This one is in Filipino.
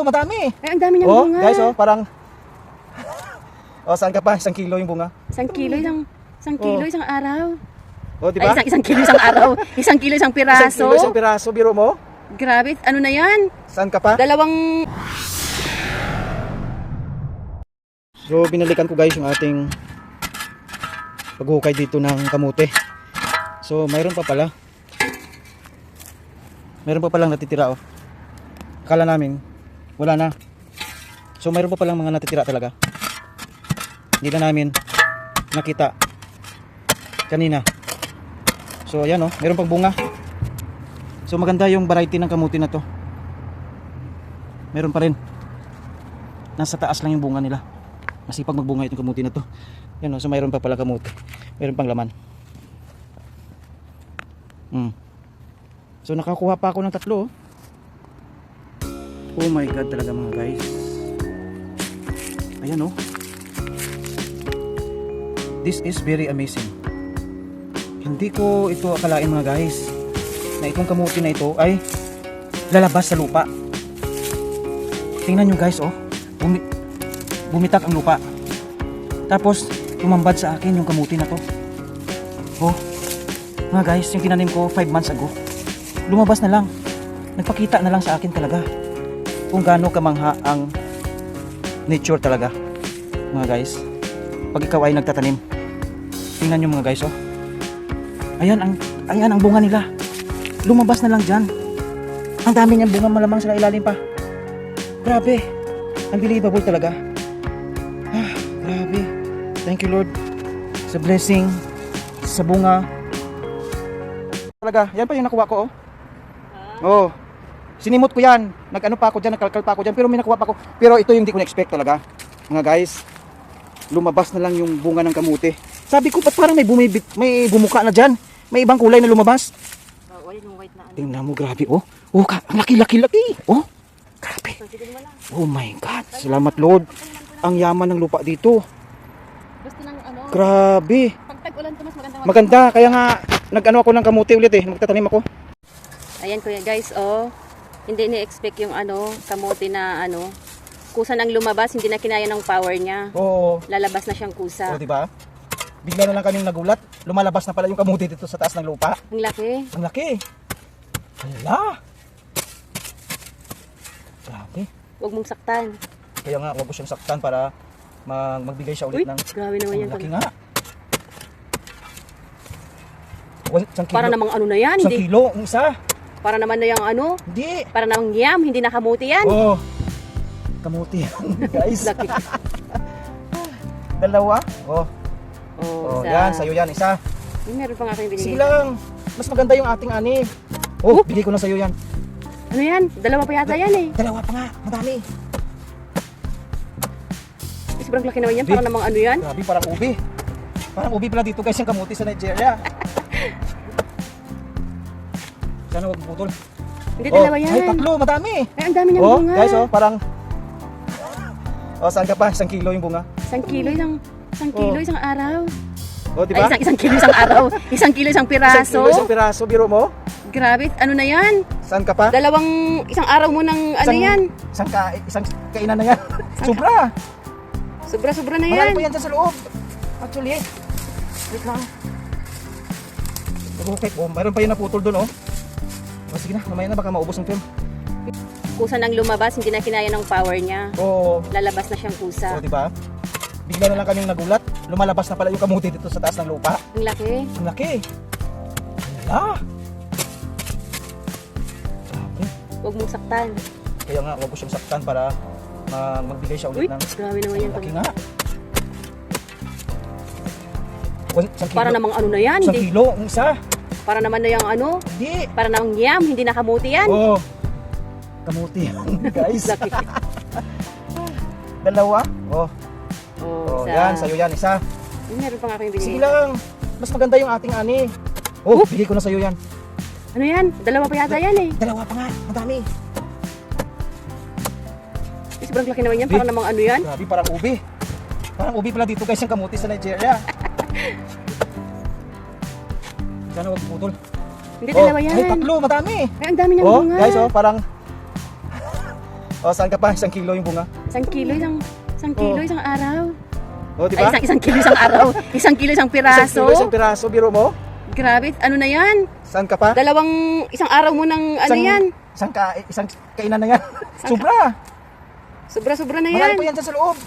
madami. Ay, ang dami niyang Oh, bunga. guys, oh, parang oh, saan ka pa? 1 kilo yung bunga. 1 kilo, isang kilo, isang araw. Oh, di Ay, ba? isang kilo, isang araw. 1 kilo, isang piraso. Isang piraso, biro mo? Grabe, ano na yan? Saan ka pa? Dalawang... So, binalikan ko guys yung ating paghukay dito ng kamote. So, mayroon pa pala. Mayroon pa palang natitira, oh. Akala namin, wala na. So, mayroon pa palang mga natitira talaga. Hindi na namin nakita kanina. So, ayan, oh. Mayroon pang bunga. So, maganda yung variety ng kamote na to. Meron pa rin. Nasa taas lang yung bunga nila. Masipag magbunga itong kamuti na to. Yan o, so mayroon pa pala kamuti. Mayroon pang laman. So nakakuha pa ako ng 3. Oh my god talaga mga guys. Ayan o. This is very amazing. Hindi ko ito akalain mga guys na itong kamuti na ito ay lalabas sa lupa. Tingnan nyo guys, oh. Bumitak ang lupa. Tapos tumambad sa akin yung kamuti na to. Oh, mga guys, yung tinanim ko 5 months ago, lumabas na lang. Nagpakita na lang sa akin talaga kung gaano kamangha ang nature talaga, mga guys. Pag ikaw ay nagtatanim, tingnan nyo mga guys, oh. Ayan ang bunga nila. Lumabas na lang dyan. Ang dami niyang bunga, malamang sila ilalim pa. Grabe, unbelievable talaga. Grabe. Thank you Lord sa blessing, sa bunga. Talaga, yan pa yung nakuha ko, oh. Oh. Sinimot ko yan. Nag-ano pa ako dyan, nagkalkal pa ako dyan, pero may nakuha pa ako. Pero ito yung hindi ko na-expect talaga. Mga guys, lumabas na lang yung bunga ng kamuti. Sabi ko, ba't parang may bumuka na dyan? May ibang kulay na lumabas. Oh, yung white na ano. Tingnan mo, grabe, oh. Oh, ang laki. Oh, grabe. Oh my God, salamat Lord. Ang yaman ng lupa dito. Basta ng ano. Grabe. Pag tag-ulan to mas maganda. Maganda, kaya nga nag-ano ako ng kamuti ulit eh, magtatanim ako. Ayan kuya guys, oh. Hindi ni-expect yung ano, kamote na ano. Kusa nang lumabas, hindi na kinaya ng power niya. Oo. Lalabas na siyang kusa. Oh, di ba? Bigla na lang kaming nagulat. Lumalabas na pala yung kamuti dito sa taas ng lupa. Ang laki. Ang laki. Hala. Grabe. Huwag mong saktan. Kaya nga, wag ko siyang saktan para magbigay siya ulit Uy, ng... grabe naman yan. Ang laki nga. Isang kilo. Para namang ano na yan, Isang hindi. kilo, ang isa. Para naman na yung ano, Hindi. para namang yam, hindi na kamote yan. Oh. Kamuti yan, guys. Laki. Dalawa. Oh. Oh, Oh, yan, sa'yo yan, isa. Meron pa nga kayong Sige binigay. lang. Mas maganda yung ating ani. Oh, bigay ko na sa'yo yan. Ano yan? Dalawa pa yata yan eh. Dalawa pa nga, madami. Sobrang laki naman yan, para namang ano yan. Grabe, parang ubi. Parang ubi pala dito guys yung kamuti sa Nigeria. Sana wag putol. Hindi, dalawa yan. Ay, 3, madami. Ay, ang dami niyang Oh, bunga. guys, oh, parang oh, saan ka pa? 1 kilo yung bunga. 1 kilo, isang kilo, isang araw. Oh, di Ay, ba? isang kilo, isang araw. 1 kilo, isang piraso. Isang piraso, biro mo? Grabe, ano na yan? Saan ka pa? Isang araw mo ng ano yan? Isang kainan na yan. Sobra. Sobra-sobra na Marami yan. pa yan dyan sa loob. Actually, wait lang. Okay, oh, mayroon pa yung naputol doon, oh. Oh, sige na, mamaya na baka maubos ang film. Kusa nang lumabas, hindi na kinaya ng power niya. Oo. Lalabas na siyang kusa. So, di ba? Bigla na lang kaming nagulat. Lumalabas na pala yung kamuti dito sa taas ng lupa. Ang laki. Ang laki. Hala. Grabe. Huwag mong saktan. Kaya nga, wag ko siyang saktan para magbigay siya Uy, ulit ng... grabe naman yan. Ang laki nga. Isang kilo. Para namang ano na yan, Isang hindi. kilo, ang isa. Para naman na yung ano, Hindi. para namang yam, hindi na kamote yan. Oo. Kamuti yan, guys. Laki. Dalawa. Oh. Oh, Oh, yan, sa'yo yan, isa. Meron pa nga kayong binigay. Sige lang. Mas maganda yung ating ani. Oh, bigay ko na sa'yo yan. Ano yan? Dalawa pa yata yan eh. Dalawa pa nga, madami. Sobrang laki naman yan, para namang ano yan. Grabe, parang ubi. Parang ubi pala dito guys yung kamuti sa Nigeria. Sana wag putol. Hindi, dalawa yan. Ay, 3, madami. Ay, ang dami niyang Oh, bunga. guys, oh, parang O, saan ka pa? 1 kilo yung bunga. 1 kilo, isang kilo, isang araw. O, di ba? Ay, isang kilo, isang araw. 1 kilo, isang 1 piraso. kilo, isang piraso, biro mo? Grabe, ano na yan? Saan ka pa? Isang araw mo ng ano yan? Isang kainan na yan. Sobra. Sobra-sobra na Marami yan. pa yan dyan sa loob.